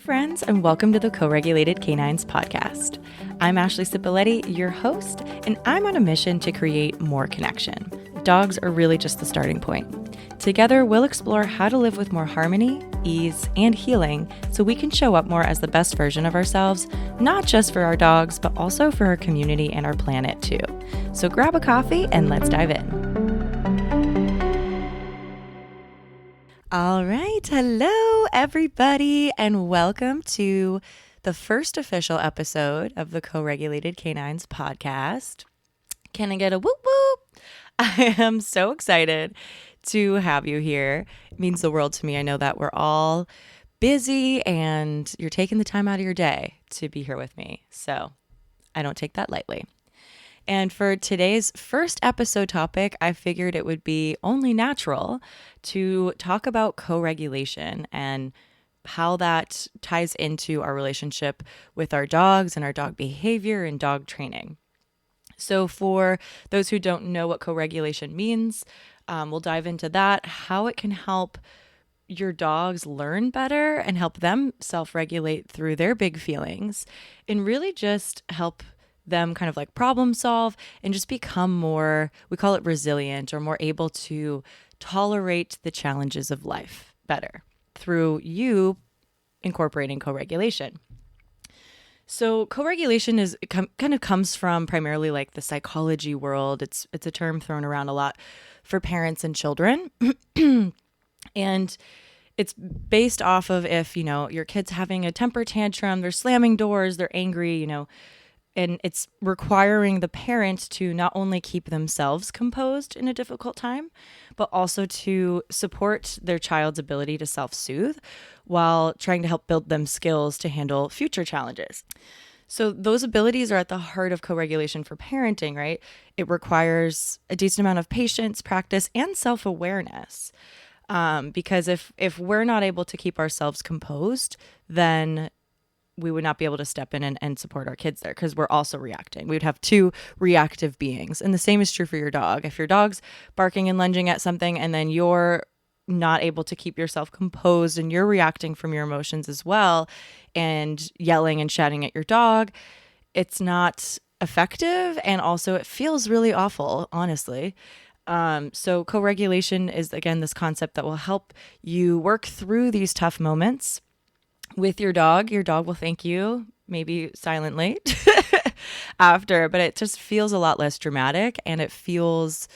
friends, and welcome to the Co-Regulated Canines podcast. I'm Ashley Cipoletti, your host, and I'm on a mission to create more connection. Dogs are really just the starting point. Together, we'll explore how to live with more harmony, ease, and healing so we can show up more as the best version of ourselves, not just for our dogs, but also for our community and our planet too. So grab a coffee and let's dive in. All right. Hello, everybody, and welcome to the first official episode of the Co-Regulated Canines podcast. Can I get a whoop whoop? I am so excited to have you here. It means the world to me. I know that we're all busy and you're taking the time out of your day to be here with me. So I don't take that lightly. And for today's first episode topic, I figured it would be only natural to talk about co-regulation and how that ties into our relationship with our dogs and our dog behavior and dog training. So for those who don't know what co-regulation means, we'll dive into that, how it can help your dogs learn better and help them self-regulate through their big feelings, and really just help them kind of like problem solve and just become more, we call it resilient, or more able to tolerate the challenges of life better through you incorporating co-regulation. So co-regulation is kind of comes from primarily like the psychology world. It's a term thrown around a lot for parents and children. And it's based off of if, your kid's having a temper tantrum, they're slamming doors, they're angry, and it's requiring the parent to not only keep themselves composed in a difficult time, but also to support their child's ability to self-soothe while trying to help build them skills to handle future challenges. So those abilities are at the heart of co-regulation for parenting, right? It requires a decent amount of patience, practice, and self-awareness. Because if we're not able to keep ourselves composed, then we would not be able to step in and support our kids there, because we're also reacting. We would have two reactive beings. And the same is true for your dog. If your dog's barking and lunging at something and then you're not able to keep yourself composed and you're reacting from your emotions as well and yelling and shouting at your dog, it's not effective. And also it feels really awful, honestly. So co-regulation is, again, this concept that will help you work through these tough moments with your dog. Your dog will thank you, maybe silently after, but it just feels a lot less dramatic, and it feels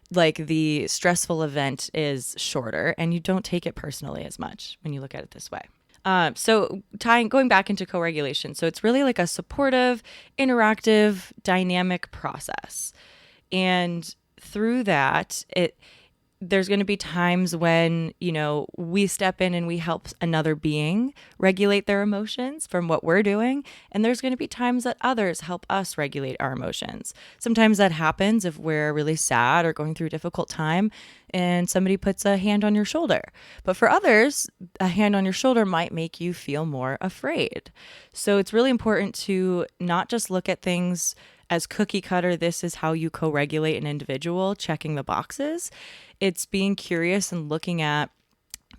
like the stressful event is shorter and you don't take it personally as much when you look at it this way. Going back into co-regulation. So it's really like a supportive, interactive, dynamic process. And through that, there's going to be times when, we step in and we help another being regulate their emotions from what we're doing. And there's going to be times that others help us regulate our emotions. Sometimes that happens if we're really sad or going through a difficult time and somebody puts a hand on your shoulder. But for others, a hand on your shoulder might make you feel more afraid. So it's really important to not just look at things as cookie cutter, this is how you co-regulate an individual, checking the boxes. It's being curious and looking at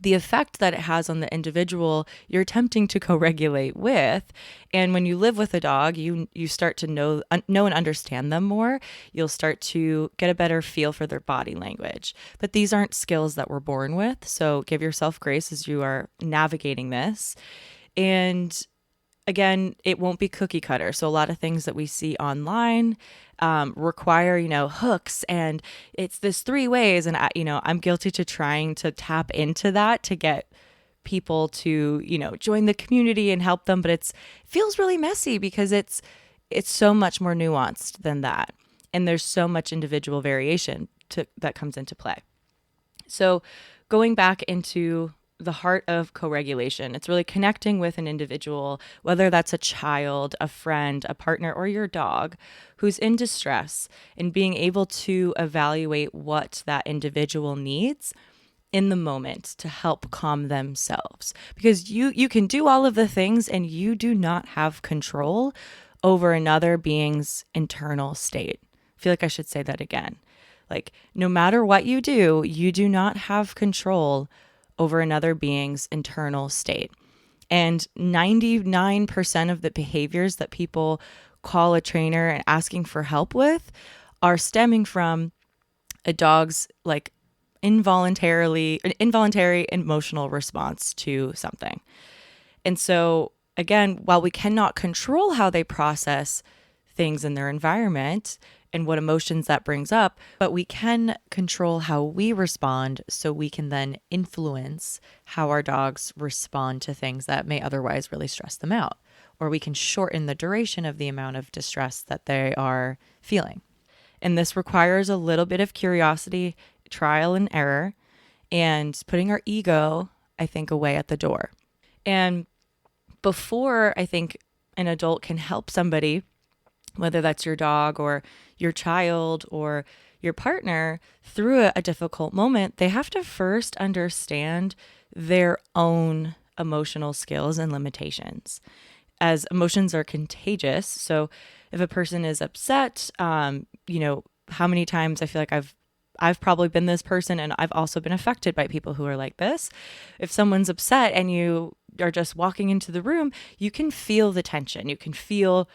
the effect that it has on the individual you're attempting to co-regulate with. And when you live with a dog, you start to know and understand them more. You'll start to get a better feel for their body language. But these aren't skills that we're born with. So give yourself grace as you are navigating this. And again, it won't be cookie cutter. So a lot of things that we see online require, hooks, and it's this 3 ways. And I'm guilty to trying to tap into that to get people to, join the community and help them. But it feels really messy because it's so much more nuanced than that. And there's so much individual variation that comes into play. So going back into the heart of co-regulation, it's really connecting with an individual, whether that's a child, a friend, a partner, or your dog who's in distress, and being able to evaluate what that individual needs in the moment to help calm themselves. Because you can do all of the things and you do not have control over another being's internal state. I feel like I should say that again. Like, no matter what you do not have control over another being's internal state. And 99% of the behaviors that people call a trainer and asking for help with are stemming from a dog's like involuntary emotional response to something. And so again, while we cannot control how they process things in their environment and what emotions that brings up, but we can control how we respond so we can then influence how our dogs respond to things that may otherwise really stress them out. Or we can shorten the duration of the amount of distress that they are feeling. And this requires a little bit of curiosity, trial and error, and putting our ego, I think, away at the door. And before I think an adult can help somebody, whether that's your dog or your child or your partner, through a difficult moment, they have to first understand their own emotional skills and limitations, as emotions are contagious. So if a person is upset, how many times I feel like I've probably been this person, and I've also been affected by people who are like this. If someone's upset and you are just walking into the room, you can feel the tension. You can feel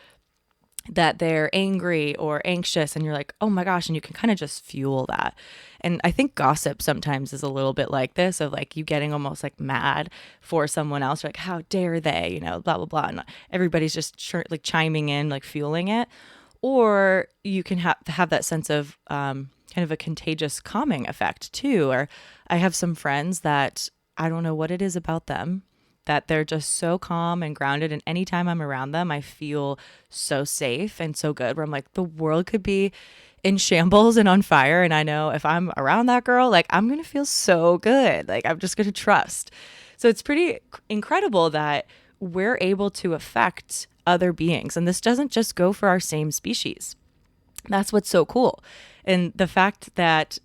that they're angry or anxious, and you're like, oh my gosh, and you can kind of just fuel that. And I think gossip sometimes is a little bit like this, of like you getting almost like mad for someone else, like how dare they, blah, blah, blah. And everybody's just like chiming in, like fueling it. Or you can have that sense of kind of a contagious calming effect too. Or I have some friends that I don't know what it is about them, that they're just so calm and grounded. And anytime I'm around them, I feel so safe and so good, where I'm like, the world could be in shambles and on fire. And I know if I'm around that girl, like I'm going to feel so good. Like I'm just going to trust. So it's pretty incredible that we're able to affect other beings. And this doesn't just go for our same species. That's what's so cool. And the fact that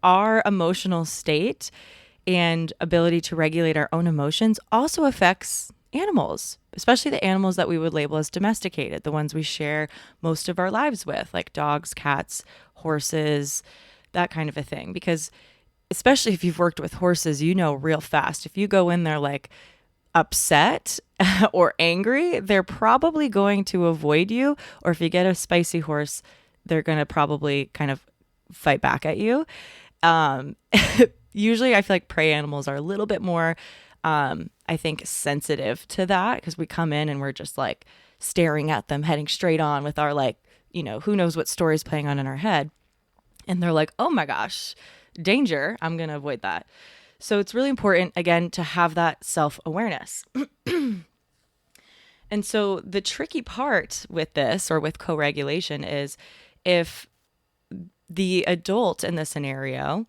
our emotional state and ability to regulate our own emotions also affects animals, especially the animals that we would label as domesticated, the ones we share most of our lives with, like dogs, cats, horses, that kind of a thing. Because especially if you've worked with horses, real fast, if you go in there like upset or angry, they're probably going to avoid you. Or if you get a spicy horse, they're going to probably kind of fight back at you. Usually I feel like prey animals are a little bit more, I think, sensitive to that, because we come in and we're just like staring at them, heading straight on with our like, who knows what story's playing on in our head. And they're like, oh my gosh, danger. I'm going to avoid that. So it's really important, again, to have that self-awareness. And so the tricky part with this, or with co-regulation, is if the adult in the scenario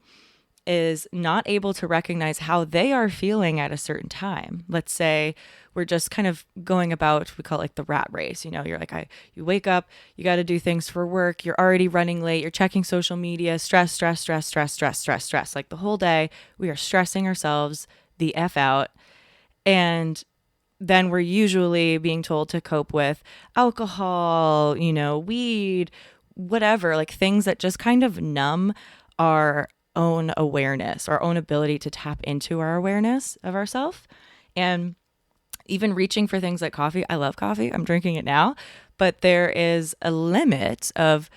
is not able to recognize how they are feeling at a certain time. Let's say we're just kind of going about, we call it like the rat race. You're like, you wake up, you got to do things for work. You're already running late. You're checking social media, stress. Like the whole day we are stressing ourselves the F out. And then we're usually being told to cope with alcohol, weed, whatever, like things that just kind of numb our own awareness, our own ability to tap into our awareness of ourselves. And even reaching for things like coffee. I love coffee. I'm drinking it now. But there is a limit of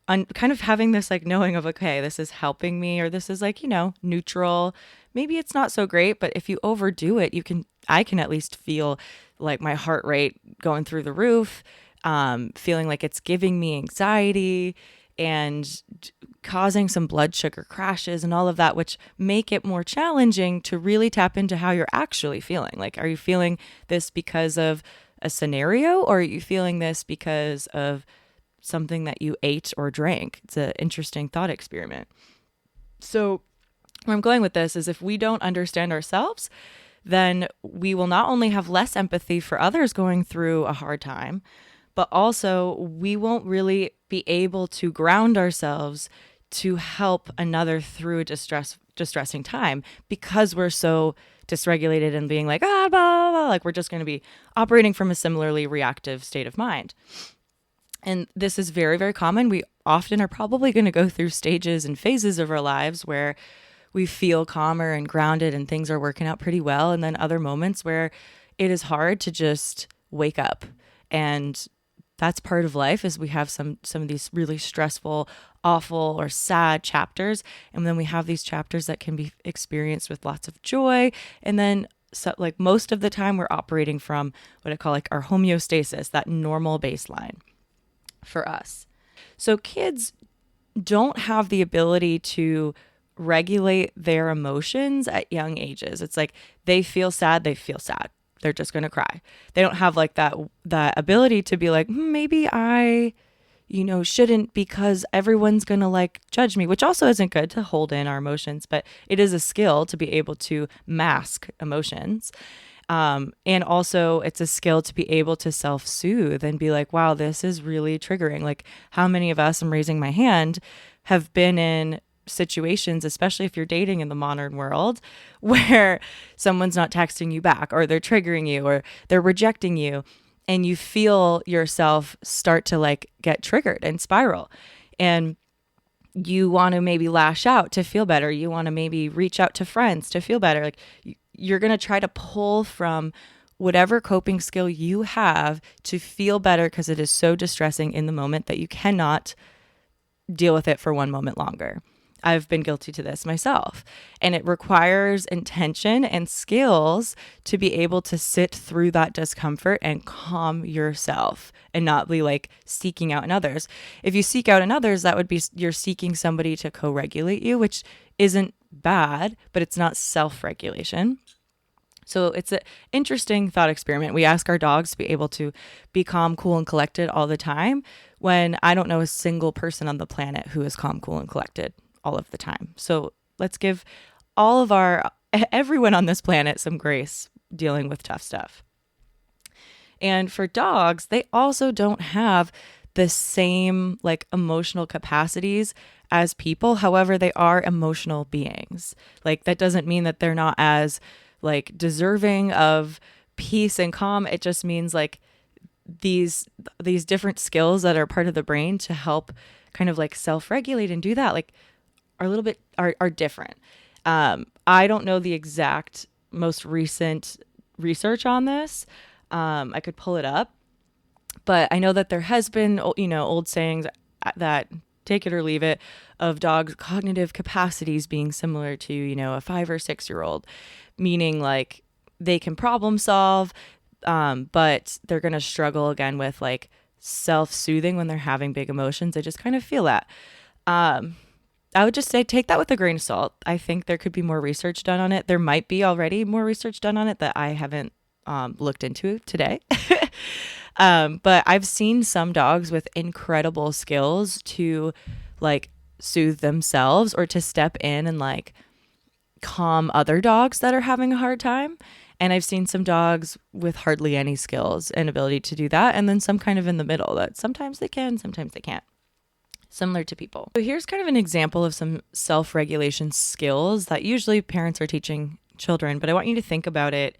kind of having this like knowing of, okay, this is helping me, or this is like, neutral. Maybe it's not so great, but if you overdo it, I can at least feel like my heart rate going through the roof, feeling like it's giving me anxiety and causing some blood sugar crashes and all of that, which make it more challenging to really tap into how you're actually feeling. Like, are you feeling this because of a scenario, or are you feeling this because of something that you ate or drank? It's an interesting thought experiment. So where I'm going with this is, if we don't understand ourselves, then we will not only have less empathy for others going through a hard time, but also we won't really be able to ground ourselves to help another through a distressing time, because we're so dysregulated and being like, blah, blah, blah, like we're just going to be operating from a similarly reactive state of mind. And this is very, very common. We often are probably going to go through stages and phases of our lives where we feel calmer and grounded and things are working out pretty well. And then other moments where it is hard to just wake up. And that's part of life, is we have some of these really stressful, awful, or sad chapters. And then we have these chapters that can be experienced with lots of joy. And then so like most of the time we're operating from what I call like our homeostasis, that normal baseline for us. So kids don't have the ability to regulate their emotions at young ages. It's like they feel sad, they feel sad. They're just going to cry. They don't have like that ability to be like, maybe I, shouldn't, because everyone's going to like judge me, which also isn't good to hold in our emotions, but it is a skill to be able to mask emotions. And also it's a skill to be able to self-soothe and be like, wow, this is really triggering. Like, how many of us, I'm raising my hand, have been in situations, especially if you're dating in the modern world, where someone's not texting you back, or they're triggering you, or they're rejecting you, and you feel yourself start to like get triggered and spiral. And you want to maybe lash out to feel better. You want to maybe reach out to friends to feel better. Like, you're going to try to pull from whatever coping skill you have to feel better, because it is so distressing in the moment that you cannot deal with it for one moment longer. I've been guilty to this myself, and it requires intention and skills to be able to sit through that discomfort and calm yourself and not be like seeking out in others. If you seek out in others, that would be you're seeking somebody to co-regulate you, which isn't bad, but it's not self-regulation. So it's an interesting thought experiment. We ask our dogs to be able to be calm, cool, and collected all the time, when I don't know a single person on the planet who is calm, cool, and collected all of the time. So let's give everyone on this planet some grace dealing with tough stuff. And for dogs, they also don't have the same like emotional capacities as people. However, they are emotional beings. Like, that doesn't mean that they're not as like deserving of peace and calm. It just means like these different skills that are part of the brain to help kind of like self-regulate and do that, like, are a little bit are different. I don't know the exact most recent research on this. I could pull it up, but I know that there has been, old sayings that, take it or leave it, of dogs' cognitive capacities being similar to, a 5 or 6 year old, meaning like they can problem solve, but they're going to struggle again with like self-soothing when they're having big emotions. I just kind of feel that. I would just say take that with a grain of salt. I think there could be more research done on it. There might be already more research done on it that I haven't looked into today. But I've seen some dogs with incredible skills to like soothe themselves, or to step in and like calm other dogs that are having a hard time. And I've seen some dogs with hardly any skills and ability to do that. And then some kind of in the middle that sometimes they can, sometimes they can't. Similar to people. So here's kind of an example of some self-regulation skills that usually parents are teaching children, but I want you to think about it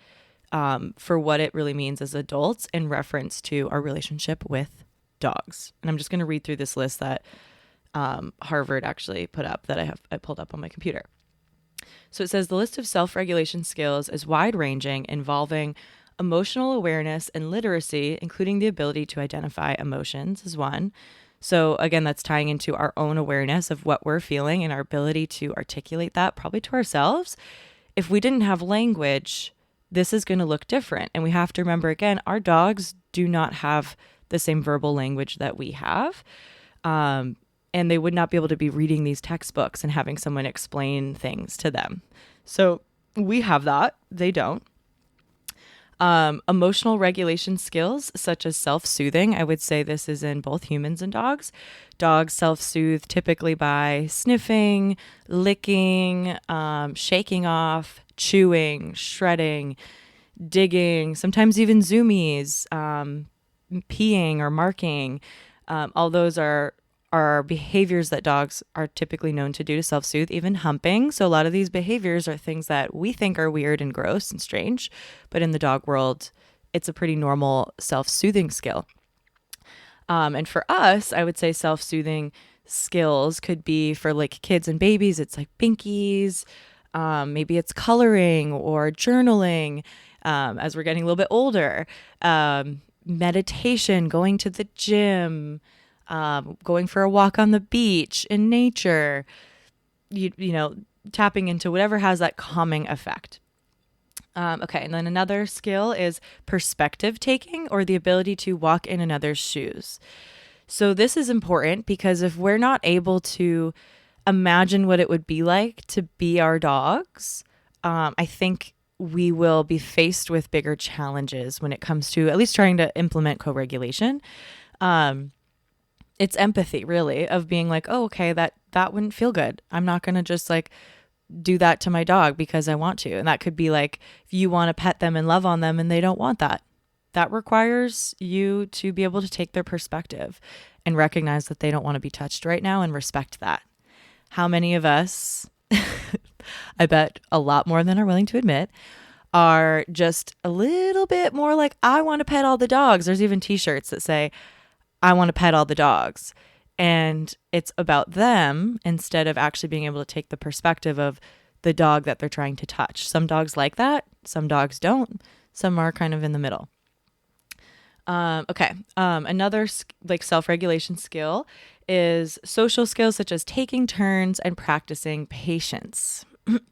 for what it really means as adults in reference to our relationship with dogs. And I'm just going to read through this list that Harvard actually put up, that I pulled up on my computer. So it says the list of self-regulation skills is wide-ranging, involving emotional awareness and literacy, including the ability to identify emotions, is one. So again, that's tying into our own awareness of what we're feeling and our ability to articulate that probably to ourselves. If we didn't have language, this is going to look different. And we have to remember, again, our dogs do not have the same verbal language that we have. And they would not be able to be reading these textbooks and having someone explain things to them. So we have that. They don't. Emotional regulation skills, such as self-soothing. I would say this is in both humans and dogs. Dogs self-soothe typically by sniffing, licking, shaking off, chewing, shredding, digging, sometimes even zoomies, peeing or marking. All those are behaviors that dogs are typically known to do to self-soothe, even humping. So a lot of these behaviors are things that we think are weird and gross and strange, but in the dog world, it's a pretty normal self-soothing skill. And for us, I would say self-soothing skills could be for like kids and babies. It's like binkies. Maybe it's coloring or journaling as we're getting a little bit older. Meditation, going to the gym, going for a walk on the beach in nature, you know, tapping into whatever has that calming effect. Okay, and then another skill is perspective taking, or the ability to walk in another's shoes. So this is important because if we're not able to imagine what it would be like to be our dogs, I think we will be faced with bigger challenges when it comes to at least trying to implement co-regulation. It's empathy, really, of being like, oh, okay, that wouldn't feel good. I'm not going to just like do that to my dog because I want to. And that could be like, if you want to pet them and love on them and they don't want that. That requires you to be able to take their perspective and recognize that they don't want to be touched right now and respect that. How many of us, I bet a lot more than are willing to admit, are just a little bit more like, I want to pet all the dogs. There's even t-shirts that say, I want to pet all the dogs. And it's about them instead of actually being able to take the perspective of the dog that they're trying to touch. Some dogs like that. Some dogs don't. Some are kind of in the middle. Okay. Another like self-regulation skill is social skills such as taking turns and practicing patience.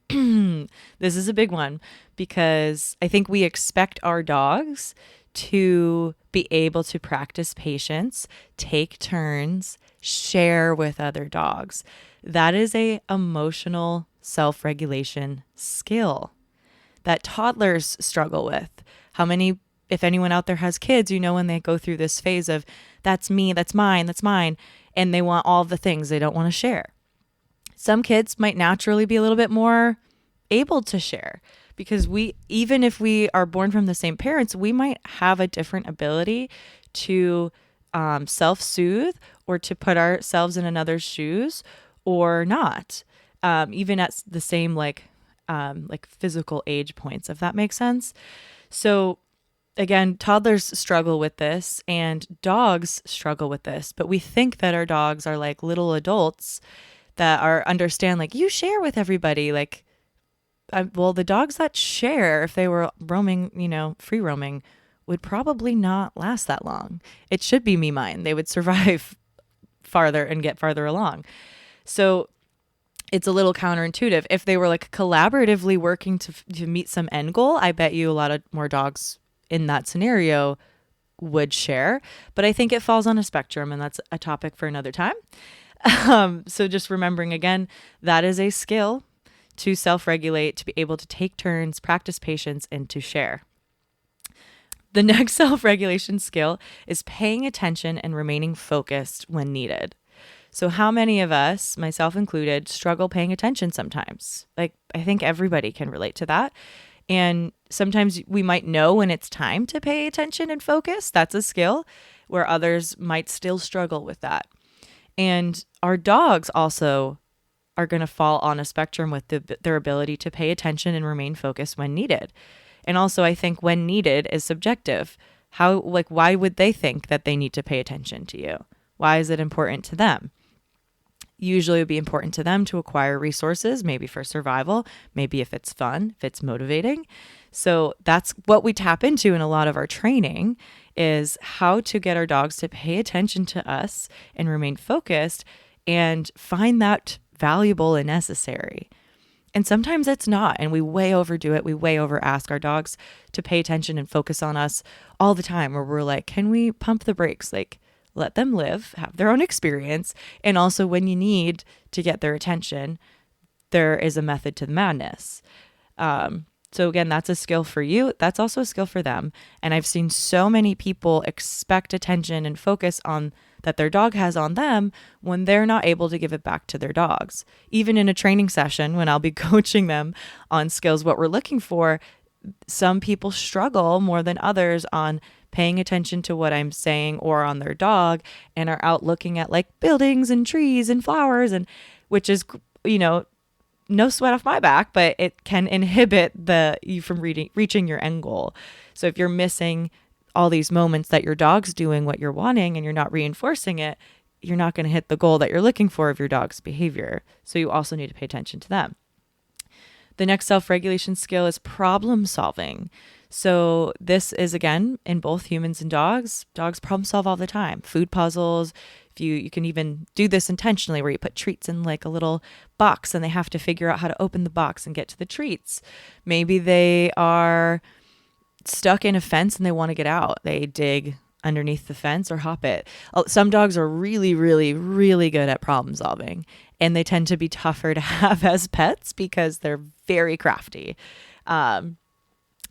This is a big one because I think we expect our dogs to be able to practice patience, take turns, share with other dogs. That is a emotional self-regulation skill that toddlers struggle with. How many, if anyone out there has kids, you know, when they go through this phase of that's me, that's mine, and they want all the things they don't want to share. Some kids might naturally be a little bit more able to share because even if we are born from the same parents, we might have a different ability to self-soothe or to put ourselves in another's shoes or not, even at the same like physical age points, if that makes sense. So again, toddlers struggle with this and dogs struggle with this, but we think that our dogs are like little adults that understand, like, you share with everybody. Like, well, the dogs that share, if they were roaming, free roaming, would probably not last that long. It should be me, mine. They would survive farther and get farther along. So it's a little counterintuitive. If they were like collaboratively working to meet some end goal, I bet you a lot of more dogs in that scenario would share. But I think it falls on a spectrum, and that's a topic for another time. So just remembering again, that is a skill to self-regulate, to be able to take turns, practice patience, and to share. The next self-regulation skill is paying attention and remaining focused when needed. So how many of us, myself included, struggle paying attention sometimes? Like, I think everybody can relate to that. And sometimes we might know when it's time to pay attention and focus. That's a skill where others might still struggle with that. And our dogs also are going to fall on a spectrum with their ability to pay attention and remain focused when needed. And also, I think when needed is subjective. Why would they think that they need to pay attention to you? Why is it important to them? Usually it would be important to them to acquire resources, maybe for survival, maybe if it's fun, if it's motivating. So that's what we tap into in a lot of our training, is how to get our dogs to pay attention to us and remain focused and find that valuable and necessary. And sometimes it's not, and we way overdo it. We way over ask our dogs to pay attention and focus on us all the time, where we're like, can we pump the brakes? Like, let them live, have their own experience. And also, when you need to get their attention, there is a method to the madness. So again, that's a skill for you. That's also a skill for them. And I've seen so many people expect attention and focus on that their dog has on them when they're not able to give it back to their dogs. Even in a training session, when I'll be coaching them on skills, what we're looking for, some people struggle more than others on paying attention to what I'm saying or on their dog, and are out looking at like buildings and trees and flowers, and which is, no sweat off my back, but it can inhibit you from reaching your end goal. So if you're missing all these moments that your dog's doing what you're wanting and you're not reinforcing it, you're not going to hit the goal that you're looking for of your dog's behavior. So you also need to pay attention to them. The next self-regulation skill is problem solving. So this is, again, in both humans and dogs. Dogs problem solve all the time. Food puzzles. If you can even do this intentionally, where you put treats in like a little box and they have to figure out how to open the box and get to the treats. Maybe they are stuck in a fence and they want to get out. They dig underneath the fence or hop it. Some dogs are really, really, really good at problem solving, and they tend to be tougher to have as pets because they're very crafty.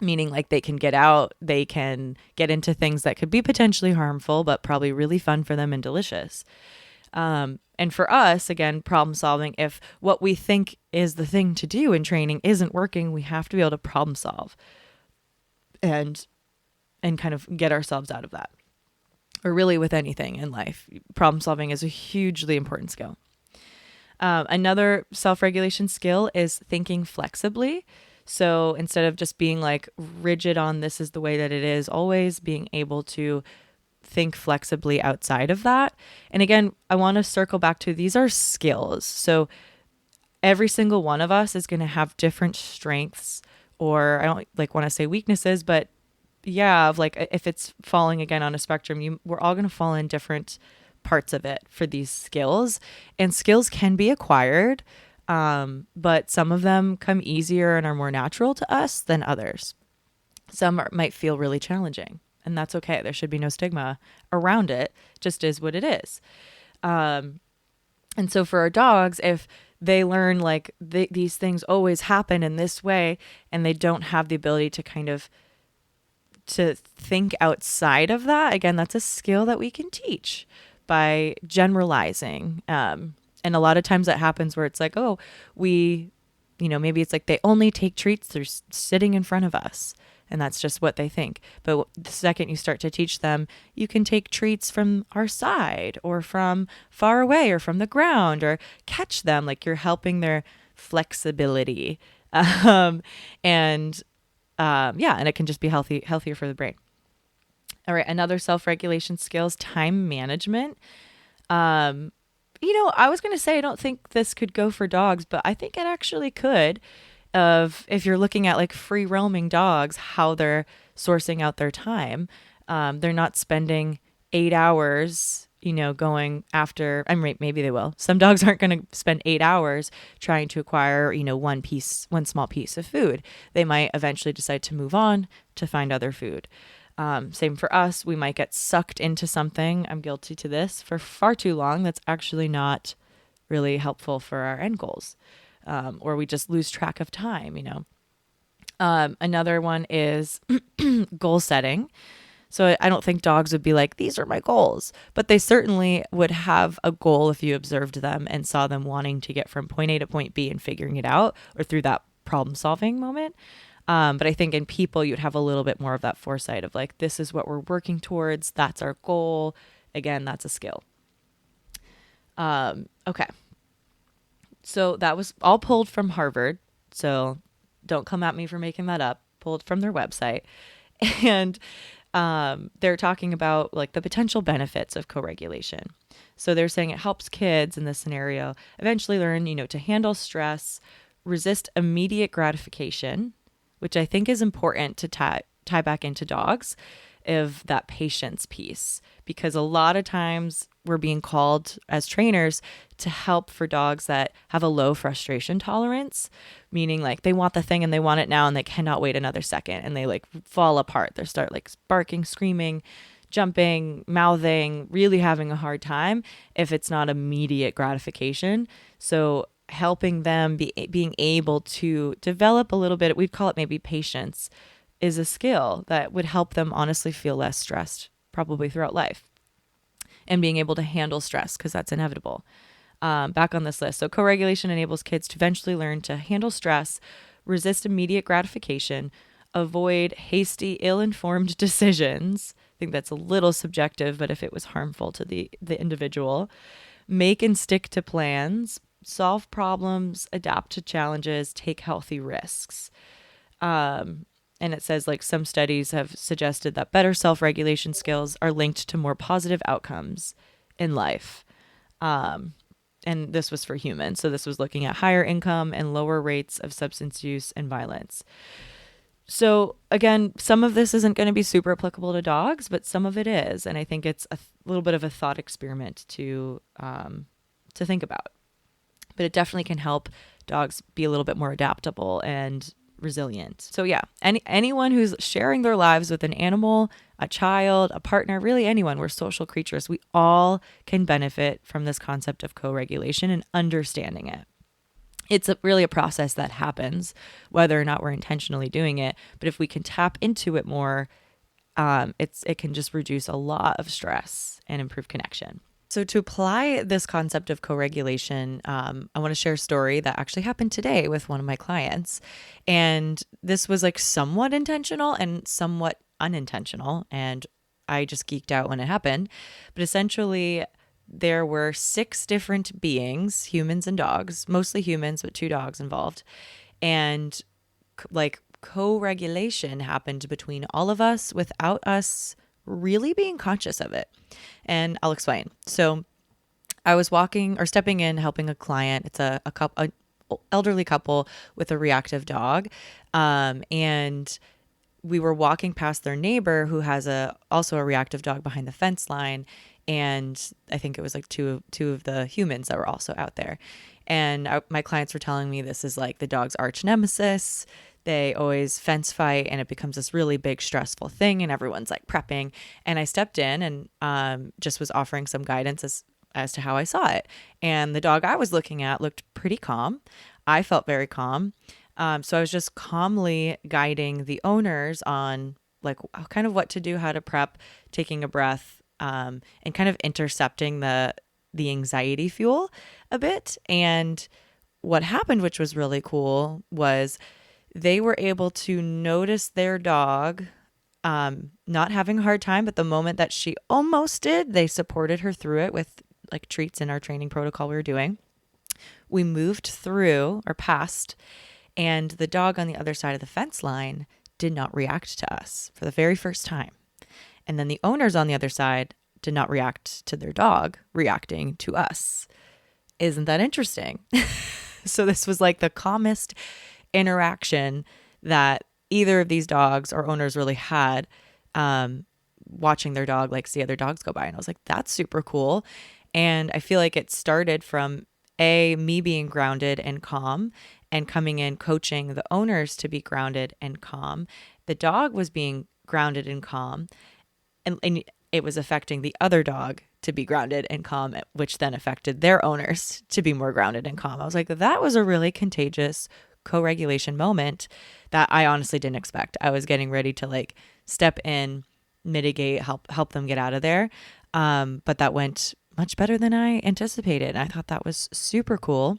Meaning like they can get out, they can get into things that could be potentially harmful, but probably really fun for them and delicious. And for us, again, problem solving, if what we think is the thing to do in training isn't working, we have to be able to problem solve and kind of get ourselves out of that. Or really with anything in life, problem solving is a hugely important skill. Another self-regulation skill is thinking flexibly. So instead of just being like rigid on this is the way that it is, always being able to think flexibly outside of that. And again, I want to circle back to these are skills. So every single one of us is going to have different strengths, or I don't like want to say weaknesses, but yeah, of like if it's falling again on a spectrum, we're all going to fall in different parts of it for these skills. And skills can be acquired, but some of them come easier and are more natural to us than others. Some might feel really challenging, and that's okay. There should be no stigma around it. It just is what it is. And so for our dogs, if they learn like these things always happen in this way, and they don't have the ability to kind of to think outside of that, again, that's a skill that we can teach by generalizing. And a lot of times that happens where it's like, oh, maybe it's like they only take treats through sitting in front of us. And that's just what they think. But the second you start to teach them, you can take treats from our side or from far away or from the ground or catch them, like you're helping their flexibility. And it can just be healthier for the brain. All right. Another self-regulation skill is time management. I was going to say, I don't think this could go for dogs, but I think it actually could. If you're looking at like free roaming dogs, how they're sourcing out their time. They're not spending 8 hours, going after, maybe they will. Some dogs aren't going to spend 8 hours trying to acquire, one small piece of food. They might eventually decide to move on to find other food. Same for us. We might get sucked into something. I'm guilty to this for far too long. That's actually not really helpful for our end goals. Or we just lose track of time, Another one is goal setting. So I don't think dogs would be like, these are my goals, but they certainly would have a goal if you observed them and saw them wanting to get from point A to point B and figuring it out, or through that problem solving moment. But I think in people, you'd have a little bit more of that foresight of like, this is what we're working towards. That's our goal. Again, that's a skill. Okay. So that was all pulled from Harvard. So don't come at me for making that up. Pulled from their website. And they're talking about like the potential benefits of co-regulation. So they're saying it helps kids in this scenario eventually learn, to handle stress, resist immediate gratification, which I think is important to tie back into dogs, of that patience piece, because a lot of times we're being called as trainers to help for dogs that have a low frustration tolerance, meaning like they want the thing and they want it now and they cannot wait another second, and they like fall apart. They start like barking, screaming, jumping, mouthing, really having a hard time if it's not immediate gratification. So helping them being able to develop a little bit, we'd call it maybe patience, is a skill that would help them honestly feel less stressed probably throughout life, and being able to handle stress, because that's inevitable. Back on this list. So co-regulation enables kids to eventually learn to handle stress, resist immediate gratification, avoid hasty, ill-informed decisions. I think that's a little subjective, but if it was harmful to the individual, make and stick to plans, solve problems, adapt to challenges, take healthy risks. And it says like some studies have suggested that better self-regulation skills are linked to more positive outcomes in life. And this was for humans. So this was looking at higher income and lower rates of substance use and violence. So again, some of this isn't going to be super applicable to dogs, but some of it is. And I think it's a little bit of a thought experiment to think about. But it definitely can help dogs be a little bit more adaptable and resilient. So yeah, anyone who's sharing their lives with an animal, a child, a partner, really anyone, we're social creatures. We all can benefit from this concept of co-regulation and understanding it. It's really a process that happens, whether or not we're intentionally doing it. But if we can tap into it more, it can just reduce a lot of stress and improve connection. So to apply this concept of co-regulation, I want to share a story that actually happened today with one of my clients. And this was like somewhat intentional and somewhat unintentional. And I just geeked out when it happened. But essentially, there were 6 different beings, humans and dogs, mostly humans, but 2 dogs involved. And like co-regulation happened between all of us without us really being conscious of it. And I'll explain. So I was stepping in, helping a client. It's a elderly couple with a reactive dog. And we were walking past their neighbor who has also a reactive dog behind the fence line. And I think it was like two of the humans that were also out there. And my clients were telling me this is like the dog's arch nemesis. They always fence fight and it becomes this really big stressful thing and everyone's like prepping. And I stepped in and just was offering some guidance as to how I saw it. And the dog I was looking at looked pretty calm. I felt very calm. So I was just calmly guiding the owners on like kind of what to do, how to prep, taking a breath, and kind of intercepting the anxiety fuel a bit. And what happened, which was really cool, was they were able to notice their dog not having a hard time, but the moment that she almost did, they supported her through it with like treats in our training protocol we were doing. We moved through or past, and the dog on the other side of the fence line did not react to us for the very first time. And then the owners on the other side did not react to their dog reacting to us. Isn't that interesting? So this was like the calmest interaction that either of these dogs or owners really had, watching their dog like see other dogs go by. And I was like, that's super cool. And I feel like it started from me being grounded and calm and coming in coaching the owners to be grounded and calm. The dog was being grounded and calm, and it was affecting the other dog to be grounded and calm, which then affected their owners to be more grounded and calm. I was like, that was a really contagious co-regulation moment that I honestly didn't expect. I was getting ready to like step in, mitigate, help them get out of there. But that went much better than I anticipated. And I thought that was super cool.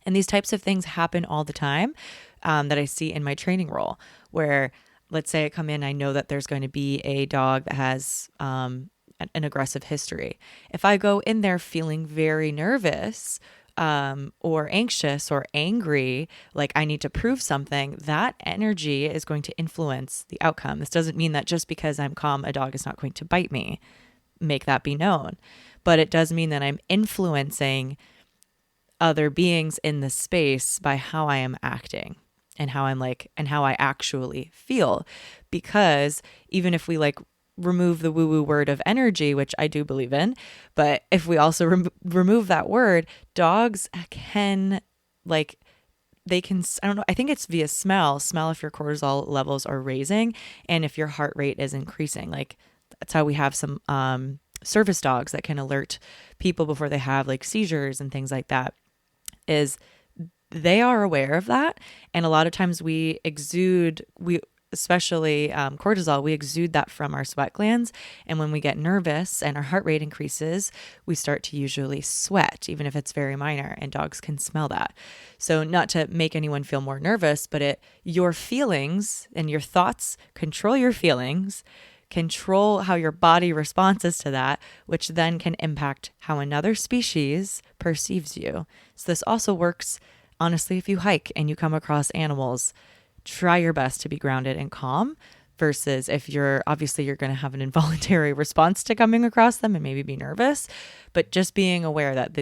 And these types of things happen all the time, that I see in my training role, where let's say I come in, I know that there's going to be a dog that has an aggressive history. If I go in there feeling very nervous, or anxious or angry, like I need to prove something, that energy is going to influence the outcome. This doesn't mean that just because I'm calm, a dog is not going to bite me. Make that be known. But it does mean that I'm influencing other beings in the space by how I am acting and how I actually feel. Because even if we like remove the woo-woo word of energy, which I do believe in, but if we also remove that word, dogs can I don't know, I think it's via smell if your cortisol levels are raising and if your heart rate is increasing. Like that's how we have some service dogs that can alert people before they have like seizures and things like that, is they are aware of that. And a lot of times especially cortisol, we exude that from our sweat glands. And when we get nervous and our heart rate increases, we start to usually sweat, even if it's very minor, and dogs can smell that. So not to make anyone feel more nervous, but your feelings and your thoughts control your feelings, control how your body responds to that, which then can impact how another species perceives you. So this also works, honestly, if you hike and you come across animals. Try your best to be grounded and calm, versus if you're going to have an involuntary response to coming across them and maybe be nervous, but just being aware that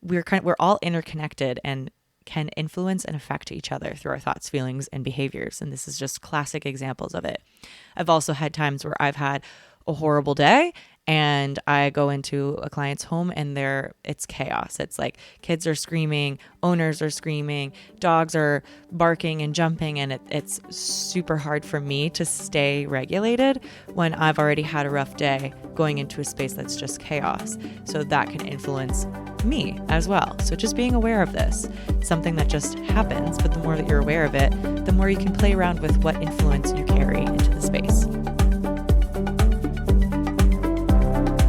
we're all interconnected and can influence and affect each other through our thoughts, feelings, and behaviors. And this is just classic examples of it. I've also had times where I've had a horrible day and I go into a client's home and it's chaos. It's like kids are screaming, owners are screaming, dogs are barking and jumping, and it's super hard for me to stay regulated when I've already had a rough day going into a space that's just chaos. So that can influence me as well. So just being aware of this, something that just happens, but the more that you're aware of it, the more you can play around with what influence you carry into the space.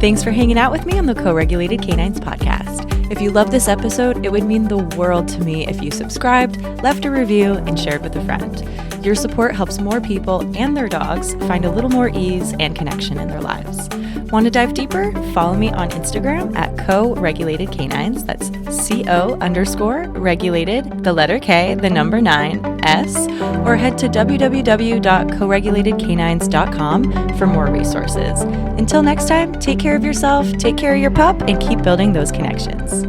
Thanks for hanging out with me on the Co-Regulated Canines podcast. If you love this episode, it would mean the world to me if you subscribed, left a review, and shared with a friend. Your support helps more people and their dogs find a little more ease and connection in their lives. Want to dive deeper? Follow me on Instagram at Co-Regulated Canines. That's CO_regulated, the letter K, the number 9, S, or head to www.coregulatedcanines.com for more resources. Until next time, take care of yourself, take care of your pup, and keep building those connections.